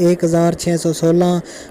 1616,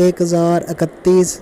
1031,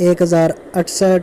1068,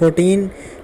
14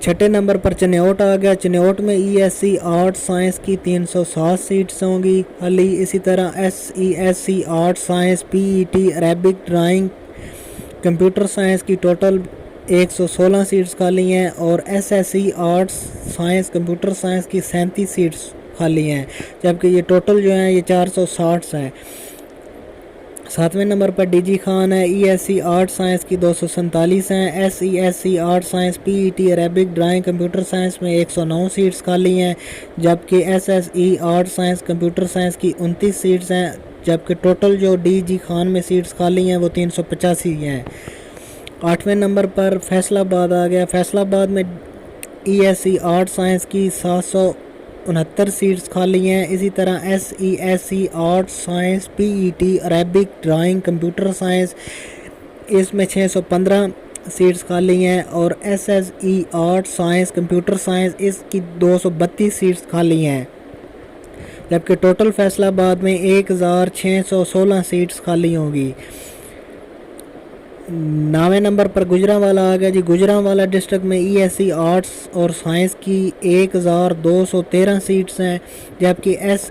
چھٹے نمبر پر چنیوٹ آ گیا. چنیوٹ میں E S C art science کی 307 سیٹس ہوں گی خالی. اسی طرح S C art science P E T Arabic drawing computer science کی ٹوٹل 116 سیٹس خالی ہیں, اور S C art science computer science کی 37 سیٹس خالی ہیں, جبکہ یہ ٹوٹل جو ہیں یہ 460 ہیں. 7ویں نمبر پر ڈی جی خان ہے. E S C art science کی 247 ہیں. S C art science P E T Arabic drawing computer science میں 109 سیٹس خالی ہیں, جبکہ S E art science computer science کی 29 سیٹس ہیں, جبکہ ٹوٹل جو ڈی جی خان میں سیٹس خالی ہیں وہ 385 ہیں. 8ویں نمبر پر فیصل آباد آ گیا. فیصل آباد میں E S C art science کی 769 سیٹس خالی ہیں. اسی طرح S C art science P E T Arabic drawing computer science اس میں 615 سیٹس خالی ہیں, اور S E art science computer science اس کی 232 سیٹس خالی ہیں, جبکہ ٹوٹل فیصل آباد میں 1616 سیٹس خالی ہوں گی. 9ویں نمبر پر گجرانوالا آ گیا جی. گجرانوالا ڈسٹرکٹ میں ای ایس سی آرٹس اور سائنس کی 1213 سیٹس ہیں, جبکہ S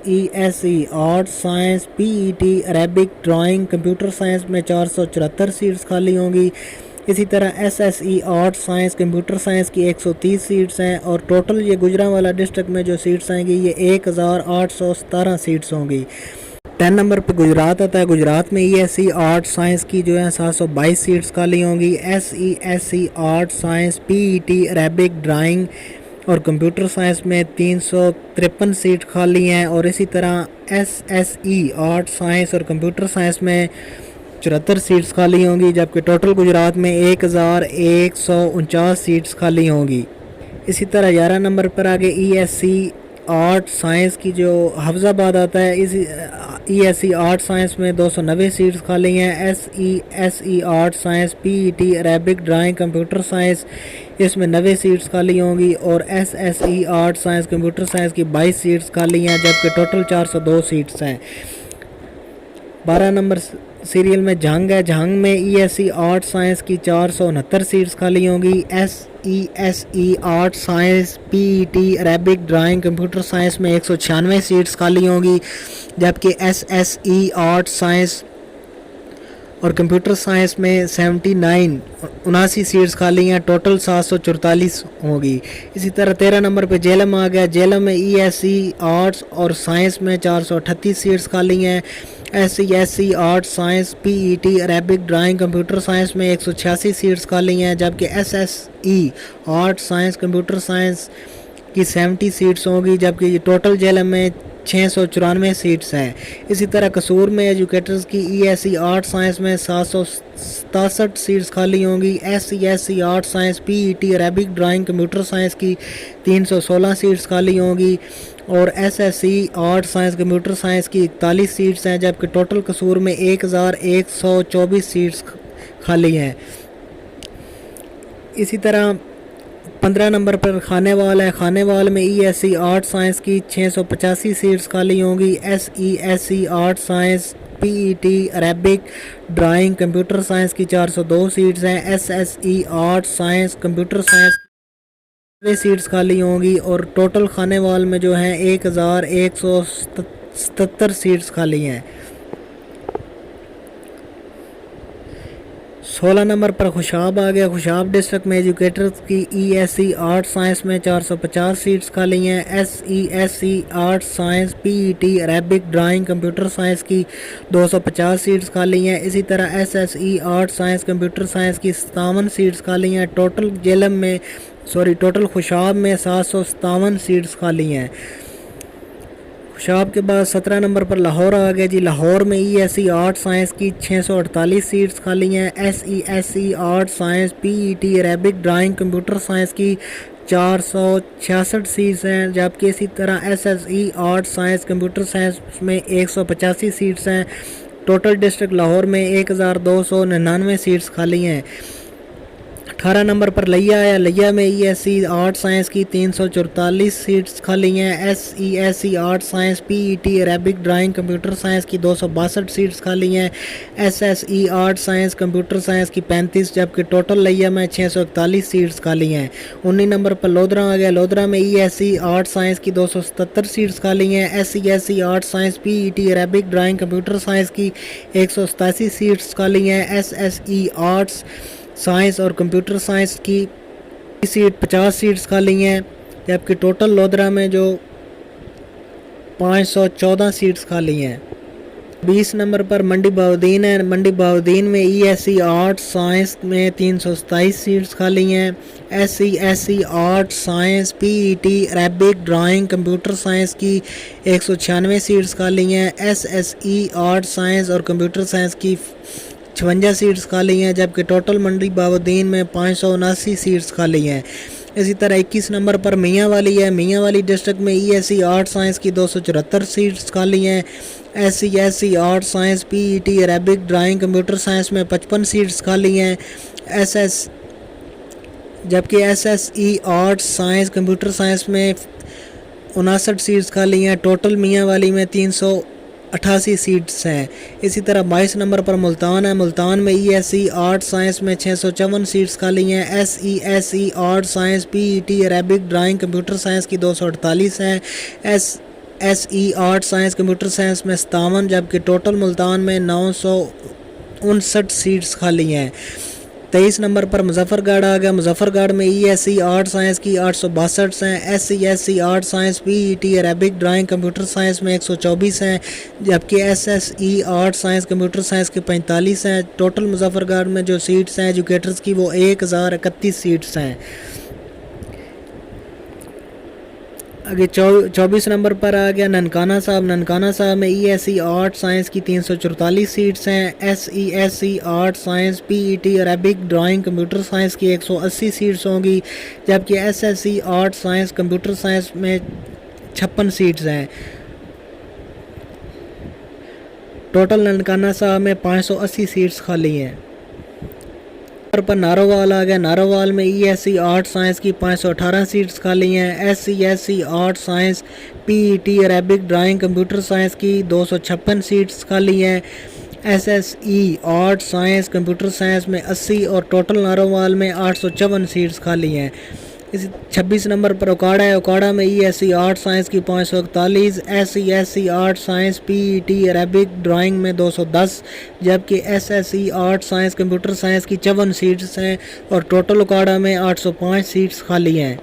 E art science P E T Arabic drawing computer science میں 474 سیٹس خالی ہوں گی. اسی طرح S E art science computer science کی 130 سیٹس ہیں, اور ٹوٹل یہ گجرانوالا ڈسٹرکٹ میں جو سیٹس آئیں گی یہ 1817 سیٹس ہوں گی. 10 نمبر پہ گجرات آتا ہے. گجرات میں E S C art science کی جو ہے 722 سیٹس خالی ہوں گی. S C art science P E T Arabic drawing اور کمپیوٹر سائنس میں 353 سیٹ خالی ہیں, اور اسی طرح ایس ای آرٹ سائنس اور کمپیوٹر سائنس میں 74 سیٹس خالی ہوں گی, جبکہ ٹوٹل گجرات میں 1149 سیٹس خالی ہوں گی. اسی طرح 11 نمبر پر آگے E S C art science کی جو حفظ آباد آتا ہے, E S C art science میں 290 سیٹس خالی ہیں. S E art science P E T Arabic drawing computer science اس میں 90 سیٹس خالی ہوں گی, اور S E art science computer science کی 22 سیٹس خالی ہیں, جبکہ ٹوٹل 402 سیٹس ہیں. 12 نمبر سیریل میں جھنگ ہے. جھنگ میں E S C art science کی 469 سیٹس خالی ہوں گی. S E art science P E T Arabic drawing computer science میں 196 سیٹس خالی ہوں گی, جبکہ ایس ای آرٹ سائنس اور کمپیوٹر سائنس میں 79 سیٹس خالی ہیں. ٹوٹل 744 ہوگی. اسی طرح 13 نمبر پہ جیلم آ گیا. جیلم میں ای ایس سی آرٹس اور سائنس میں 438 سیٹس خالی ہیں. S C art science P E T Arabic drawing computer science میں 186 سیٹس خالی ہیں, جبکہ S E art science computer science کی 70 سیٹس ہوں گی, جبکہ یہ ٹوٹل جیلم میں 694 سیٹس ہیں. اسی طرح قصور میں ایجوکیٹرز کی E S C art science میں 767 سیٹس خالی ہوں گی. S C art science P E T Arabic drawing computer science کی 316 سیٹس خالی ہوں گی, اور S C art science computer science کی 41 سیٹس ہیں, جبکہ ٹوٹل قصور میں 1124 سیٹس خالی ہیں. اسی طرح 15 نمبر پر خانے وال ہے. خانے وال میں E S C art science کی 685 سیٹس خالی ہوں گی. S C art science P E T Arabic drawing computer science کی 402 سیٹس ہیں. S E art science computer science seats خالی ہوں گی, اور ٹوٹل خانے وال میں جو ہیں 1177 سیٹس خالی ہیں. 16 نمبر پر خوشاب آ گیا. خوشاب ڈسٹرکٹ میں ایجوکیٹرز کی E S C art science میں 450 سیٹس خالی ہیں. S C art science P E T Arabic drawing computer science کی 250 سیٹس خالی ہیں. اسی طرح S E art science computer science کی 57 سیٹس خالی ہیں. ٹوٹل خوشاب میں 757 سیٹس خالی ہیں. خوشاب کے بعد 17 نمبر پر لاہور آ گیا جی. لاہور میں E S C art science کی 648 سیٹس خالی ہیں. S C art science P E T Arabic drawing computer science کی 466 سیٹس ہیں, جبکہ اسی طرح S E art science computer science میں 185 سیٹس ہیں. ٹوٹل ڈسٹرکٹ لاہور میں 1299 سیٹس خالی ہیں. 18 نمبر پر لیا ہے، لیا میں E S C art science کی 344 سیٹس خالی ہیں، S C art science P E T Arabic drawing computer science کی 262 سیٹس خالی ہیں، S E art science computer science کی 35، جبکہ ٹوٹل لیا میں 641 سیٹس خالی ہیں۔ 19 نمبر پر لودھرا آ گیا، لودھرا میں E S C art science کی 277 سیٹس خالی ہیں، S C art science P E T Arabic drawing computer science کی 187 سیٹس خالی ہیں، ایس ای آرٹس سائنس اور کمپیوٹر سائنس کی سیٹ 50 سیٹس خالی ہیں، جبکہ ٹوٹل لودھرا میں جو 514 سیٹس خالی ہیں۔ 20 نمبر پر منڈی بہاؤالدین ہے، منڈی بہاؤالدین میں E S C art science میں 327 سیٹس خالی ہیں، S C art science P E T Arabic drawing computer science کی 196 سیٹس خالی ہیں، ایس ای آرٹ سائنس اور کمپیوٹر سائنس کی 56 سیٹس خالی ہیں، جبکہ ٹوٹل منڈی بہاؤالدین میں 579 سیٹس خالی ہیں۔ اسی طرح 21 نمبر پر میاں والی ہے، میاں والی ڈسٹرکٹ میں E S C art science کی 274 سیٹس خالی ہیں، S C art science P E T Arabic drawing computer science میں 55 سیٹس خالی ہیں، جبکہ S E art science computer science میں 59 سیٹس خالی ہیں۔ ٹوٹل میاں والی میں 388 سیٹس ہیں۔ اسی طرح 22 نمبر پر ملتان ہے، ملتان میں E S C art science میں 654 سیٹس خالی ہیں، S E art science P E T Arabic drawing computer science کی 248 ہیں، S E art science computer science میں 57، جبکہ ٹوٹل ملتان میں 959 سیٹس خالی ہیں۔ 23 نمبر پر مظفر گڑھ آ گیا، مظفر گڑھ میں E S C art science کی 862 ہیں، S C art science P E T Arabic drawing computer science میں 124 ہیں، جبکہ S E art science computer science کے 45 ہیں۔ ٹوٹل مظفر گڑھ میں جو سیٹس ہیں ایجوکیٹرز کی وہ 1031 سیٹس ہیں۔ آگے 24 نمبر پر آ گیا ننکانہ صاحب، ننکانہ صاحب میں E S C art science کی 344 سیٹس ہیں، S C art science P E T Arabic drawing computer science کی 180 سیٹس ہوں گی، جبکہ S C art science computer science میں 56 سیٹس ہیں۔ ٹوٹل ننکانہ صاحب میں 580 سیٹس خالی ہیں۔ پر نارووال آ گیا، نارووال میں E S C art science کی 518 سیٹس خالی ہیں، S C art science P E T Arabic drawing computer science کی 256 سیٹس خالی ہیں، S E art science computer science میں 80 اور ٹوٹل نارووال میں 854 سیٹس خالی ہیں۔ 26 نمبر پر اکاڑا ہے، اکاڑا میں E S C art science کی 541، S C art science P E T Arabic drawing میں 210، جبکہ S E art science computer science کی 54 سیٹس ہیں اور ٹوٹل اکاڑا میں 805 سیٹس خالی ہیں۔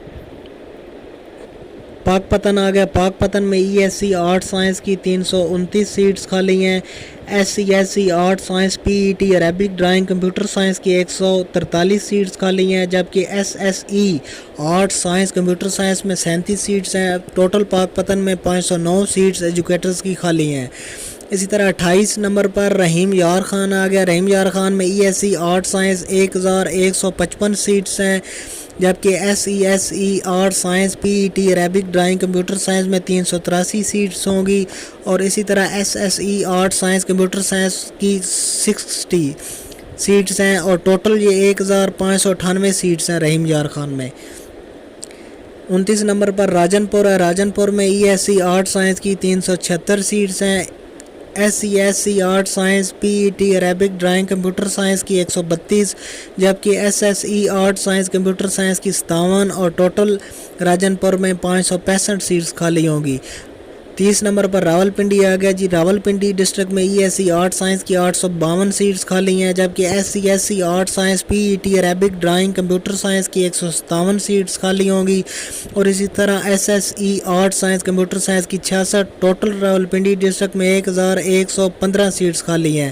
پاک پتن آ گیا، پاک پتن میں E S C art science کی 329 سیٹس خالی ہیں، S C art science P E T Arabic drawing computer science کی 143 سیٹس خالی ہیں، جبکہ S E art science computer science میں 37 سیٹس ہیں۔ ٹوٹل پاک پتن میں 509 سیٹس ایجوکیٹرز کی خالی ہیں۔ اسی طرح 28 نمبر پر رحیم یار خان آ گیا، رحیم یار خان میں E S C art science 1155 seats ہیں، جبکہ S E art science P E T Arabic drawing computer science میں 383 سیٹس ہوں گی، اور اسی طرح S E art science computer science کی 60 سیٹس ہیں، اور ٹوٹل یہ 1598 سیٹس ہیں رحیم یار خان میں۔ 29 نمبر پر راجن پور ہے، راجن پور میں E S C art science کی 376 سیٹس ہیں، S C art science P E T Arabic drawing computer science کی 132، جبکہ S E art science computer science کی 57، اور ٹوٹل راجن پور میں 565 سیٹس خالی ہوں گی۔ 30 نمبر پر راول پنڈی آ گیا جی، راول پنڈی ڈسٹرکٹ میں E S C art science کی 852 سیٹس خالی ہیں، جبکہ S C art science P E T Arabic drawing computer science کی 157 سیٹس خالی ہوں گی، اور اسی طرح S E art science computer science کی 66۔ ٹوٹل راول پنڈی ڈسٹرکٹ میں 1115 سیٹس خالی ہیں۔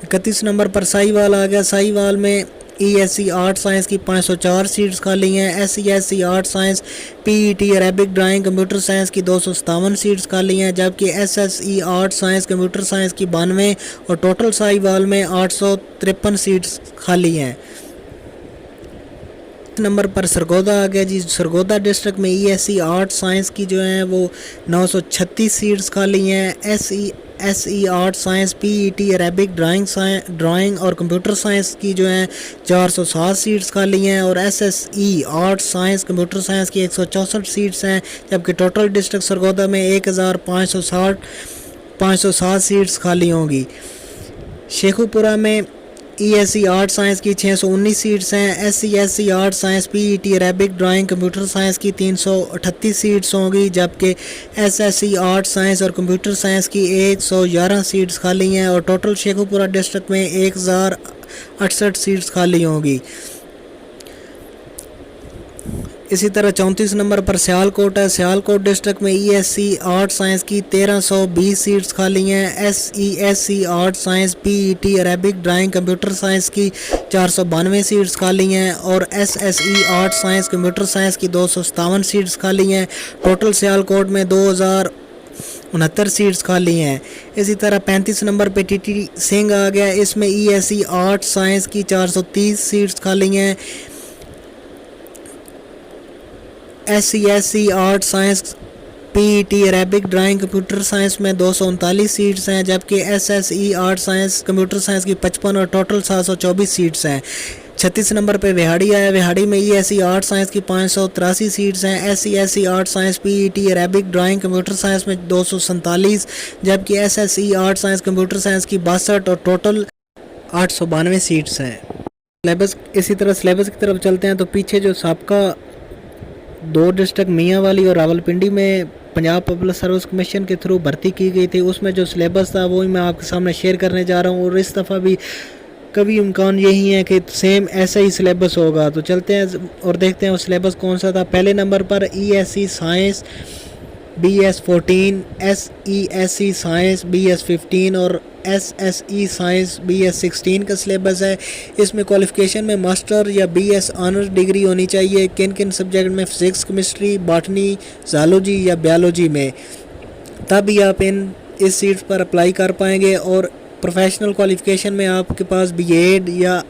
31 نمبر پر سائی وال آ گیا، سائی وال میں E S C art science کی 504 سیٹس خالی ہیں، S C art science P E T Arabic drawing computer science کی 257 سیٹس خالی ہیں، جبکہ S E art science computer science کی 92، اور ٹوٹل سائی وال میں 853 سیٹس خالی ہیں۔ نمبر پر سرگودا آ گیا جی، سرگودا ڈسٹرکٹ میں E S C art science کی جو ہیں وہ 936 سیٹس خالی ہیں، SE art science PET Arabic drawing اور کمپیوٹر سائنس کی جو ہیں 407 سیٹس خالی ہیں، اور SSE art science computer science کی 164 سیٹس ہیں، جبکہ ٹوٹل ڈسٹرکٹ سرگودا میں 1507 سیٹس خالی ہوں گی۔ شیخو پورہ میں ESE آرٹ سائنس کی 619 سیٹس ہیں، SE art science PET Arabic drawing computer science کی 338 سیٹس ہوں گی، جبکہ SSE آرٹ سائنس اور کمپیوٹر سائنس کی 111 سیٹس خالی ہیں، اور ٹوٹل شیخو پورہ ڈسٹرکٹ میں 1068 سیٹس خالی ہوں گی۔ اسی طرح 34 نمبر پر سیالکوٹ ہے۔ سیالکوٹ ڈسٹرکٹ میں ESE آرٹ سائنس کی 1320 سیٹس خالی ہیں، SESE art science PET Arabic drawing computer science کی 492 سیٹس خالی ہیں، اور SSE art science computer science کی 257 سیٹس خالی ہیں۔ ٹوٹل سیالکوٹ میں 2069 سیٹس خالی ہیں۔ اسی طرح 35 نمبر پہ TT سنگھ آ گیا، اس میں ESE آرٹ سائنس کی 430 سیٹس خالی ہیں، SESE art science PET Arabic drawing computer science میں 239 سیٹس ہیں، جبکہ SSE art science computer science کی 55 اور ٹوٹل 724 سیٹس ہیں۔ 36 نمبر پہ وہاڑی آیا، وہاڑی میں ESE آرٹ سائنس کی 583 سیٹس ہیں، SESE art science PET Arabic drawing computer science میں 247، جبکہ SSE art science computer science کی 62 اور ٹوٹل 892 سیٹس ہیں۔ سلیبس اسی طرح سلیبس کی طرف چلتے ہیں تو پیچھے جو سابقہ 2 ڈسٹرکٹ میاں والی اور راولپنڈی میں پنجاب پبلک سروس کمیشن کے تھرو بھرتی کی گئی تھی، اس میں جو سلیبس تھا وہی میں آپ کے سامنے شیئر کرنے جا رہا ہوں، اور اس دفعہ بھی کبھی امکان یہی ہے کہ سیم ایسا ہی سلیبس ہوگا۔ تو چلتے ہیں اور دیکھتے ہیں وہ سلیبس کون سا تھا۔ پہلے نمبر پر ESE science BS14، SESE science BS15 اور SSE سائنس BS16 کا سلیبس ہے۔ اس میں کوالیفیکیشن میں ماسٹر یا BS آنر ڈگری ہونی چاہیے، کن سبجیکٹ میں، فزکس، کیمسٹری، باٹنی، زالوجی یا بیالوجی میں، تبھی آپ اس سیٹس پر اپلائی کر پائیں گے۔ اور پروفیشنل کوالیفیکیشن میں آپ کے پاس BEd یا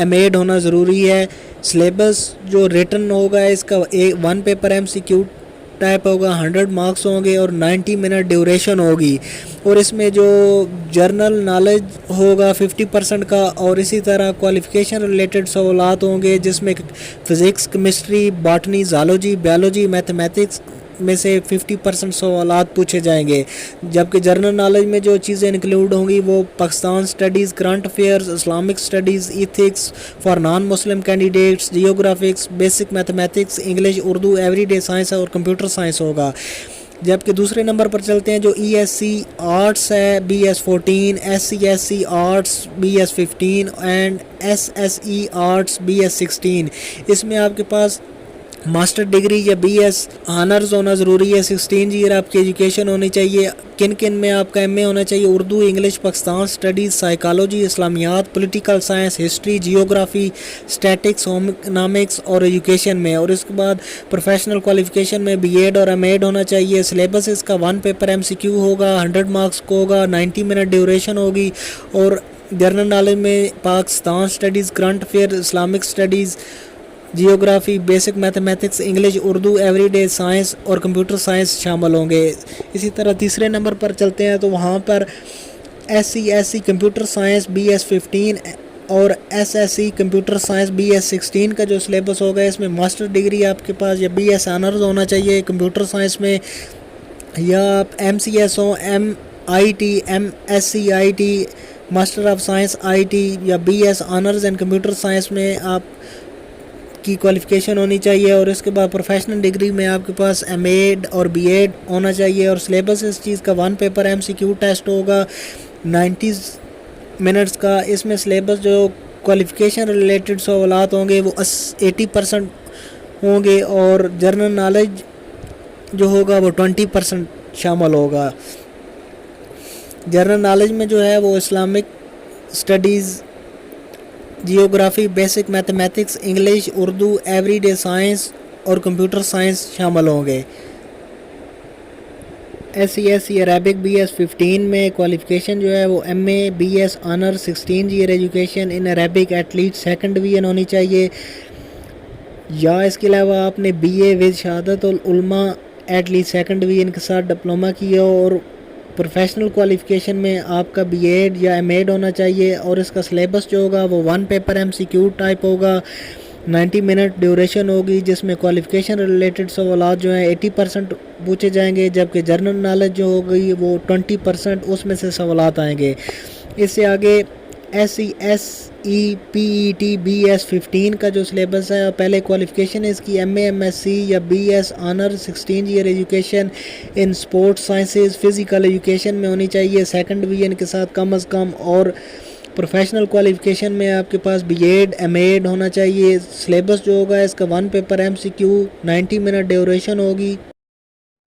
MAd ہونا ضروری ہے۔ سلیبس جو ریٹن ہوگا اس کا 1 پیپر MCQ ٹائپ ہوگا، 100 مارکس ہوں گے اور 90 منٹ ڈیوریشن ہوگی، اور اس میں جو جرنل نالج ہوگا 50% کا، اور اسی طرح کوالیفیکیشن ریلیٹڈ سوالات ہوں گے جس میں physics, chemistry, botany, zoology, biology, mathematics میں سے 50% سوالات پوچھے جائیں گے، جبکہ جرنل نالج میں جو چیزیں انکلوڈ ہوں گی وہ Pakistan studies, current affairs, Islamic studies, ethics for non Muslim candidates, جیوگرافکس، basic mathematics, English, Urdu, everyday science اور کمپیوٹر سائنس ہوگا۔ جبکہ دوسرے نمبر پر چلتے ہیں جو ESE آرٹس ہے BS14، SESE arts BS15 and SSE arts BS16۔ اس میں آپ کے پاس ماسٹر ڈگری یا BS آنرز ہونا ضروری ہے، 16 ایئر آپ کی ایجوکیشن ہونی چاہیے، کن میں آپ کا MA ہونا چاہیے، Urdu, English, Pakistan studies, psychology, Islamiat, political science, history, geography, statistics, home economics اور ایجوکیشن میں، اور اس کے بعد پروفیشنل کوالیفیکیشن میں BEd اور MAd ہونا چاہیے۔ سلیبس اس کا 1 پیپر MCQ ہوگا، 100 مارکس کو ہوگا، 90 منٹ ڈیوریشن ہوگی، اور جنرل نالج میں Pakistan studies, current affair, Islamic studies, geography, basic mathematics, English, Urdu, everyday science اور کمپیوٹر سائنس شامل ہوں گے۔ اسی طرح تیسرے نمبر پر چلتے ہیں تو وہاں پر SESE کمپیوٹر سائنس BS15 اور SSE کمپیوٹر سائنس BS16 کا جو سلیبس ہوگا اس میں ماسٹر ڈگری آپ کے پاس یا BS آنرز ہونا چاہیے کمپیوٹر سائنس میں، یا آپ MCS who, MIT، MSc IT، master of science IT یا BS honours and computer science میں آپ کی کوالیفیکیشن ہونی چاہیے، اور اس کے بعد پروفیشنل ڈگری میں آپ کے پاس MAd اور BEd ہونا چاہیے، اور سلیبس اس چیز کا 1 پیپر MCQ ٹیسٹ ہوگا 90 منٹس کا۔ اس میں سلیبس جو کوالیفیکیشن ریلیٹڈ سوالات ہوں گے وہ 80% ہوں گے، اور جنرل نالج جو ہوگا وہ 20% شامل ہوگا۔ جنرل نالج میں جو ہے وہ Islamic studies, geography, basic mathematics, English, Urdu, everyday science اور کمپیوٹر سائنس شامل ہوں گے۔ SESE عربک BS15 میں کوالیفیکیشن جو ہے وہ MA BS honour 16 year education in Arabic at least 2nd division ہونی چاہیے، یا اس کے علاوہ آپ نے BA ود شہادت العلماء ایٹ لیسٹ 2nd ڈویژن کے ساتھ ڈپلومہ کیا ہو، اور پروفیشنل کوالیفیکیشن میں آپ کا بی ایڈ یا ایم ایڈ ہونا چاہیے، اور اس کا سلیبس جو ہوگا وہ 1 پیپر MCQ ٹائپ ہوگا، 90 منٹ ڈیوریشن ہوگی، جس میں کوالیفیکیشن ریلیٹڈ سوالات جو ہیں 80% پوچھے جائیں گے، جبکہ جنرل نالج جو ہوگی وہ 20% اس میں سے سوالات آئیں گے۔ اس سے آگے SE PET BS 15 کا جو سلیبس ہے، پہلے کوالیفیکیشن ہے اس کی MA MSc یا BS honour 16 year education in sports sciences physical education میں ہونی چاہیے 2nd ڈویژن کے ساتھ کم از کم، اور پروفیشنل کوالیفیکیشن میں آپ کے پاس بی ایڈ ایم ایڈ ہونا چاہیے۔ سلیبس جو ہوگا اس کا 1 پیپر MCQ 90 منٹ ڈیوریشن ہوگی،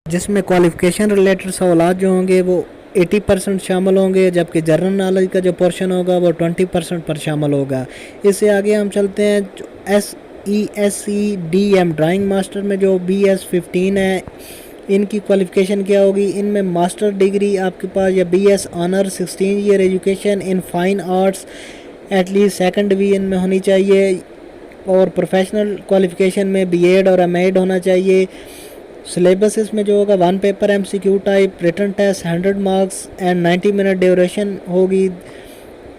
جس میں کوالیفیکیشن ریلیٹڈ سوالات جو ہوں گے وہ 80% شامل ہوں گے، جبکہ جنرل نالج کا جو پورشن ہوگا وہ 20% پر شامل ہوگا۔ اس سے آگے ہم چلتے ہیں SESCDM ڈرائنگ ماسٹر میں جو BS 15 ہے، ان کی کوالیفیکیشن کیا ہوگی؟ ان میں ماسٹر ڈگری آپ کے پاس یا BS honour 16 year education in fine arts at least 2nd division میں ہونی چاہیے، اور پروفیشنل کوالیفیکیشن میں بی ایڈ اور ایم ایڈ ہونا چاہیے۔ سلیبس اس میں جو ہوگا 1 paper MCQ type, written test 100 marks and 90 minute duration ہوگی،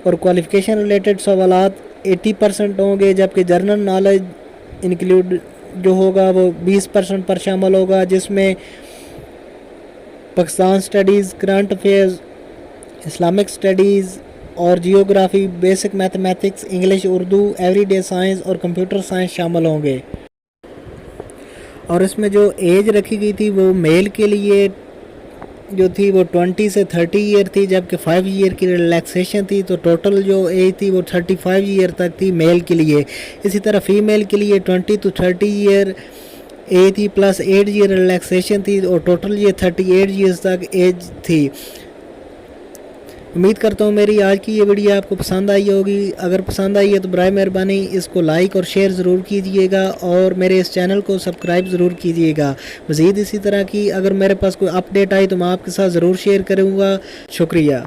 اور کوالیفیکیشن ریلیٹڈ سوالات 80% ہوں گے، جبکہ جنرل نالج انکلوڈ جو ہوگا وہ 20% پر شامل ہوگا، جس میں Pakistan studies, current affairs, Islamic studies اور geography, basic mathematics, English, Urdu, everyday science اور کمپیوٹر سائنس شامل ہوں گے۔ اور اس میں جو ایج رکھی گئی تھی وہ میل کے لیے جو تھی وہ 20 سے 30 ایئر تھی، جبکہ 5 ایئر کی ریلیکسیشن تھی، تو ٹوٹل جو ایج تھی وہ 35 ایئر تک تھی میل کے لیے۔ اسی طرح فیمیل کے لیے 20 to 30 ایئر ایج تھی، پلس 8 ایئر ریلیکسیشن تھی، اور ٹوٹل یہ 38 ایئرز تک ایج تھی۔ امید کرتا ہوں میری آج کی یہ ویڈیو آپ کو پسند آئی ہوگی۔ اگر پسند آئی ہے تو برائے مہربانی اس کو لائک اور شیئر ضرور کیجئے گا، اور میرے اس چینل کو سبسکرائب ضرور کیجئے گا۔ مزید اسی طرح کی اگر میرے پاس کوئی اپ ڈیٹ آئی تو میں آپ کے ساتھ ضرور شیئر کروں گا۔ شکریہ۔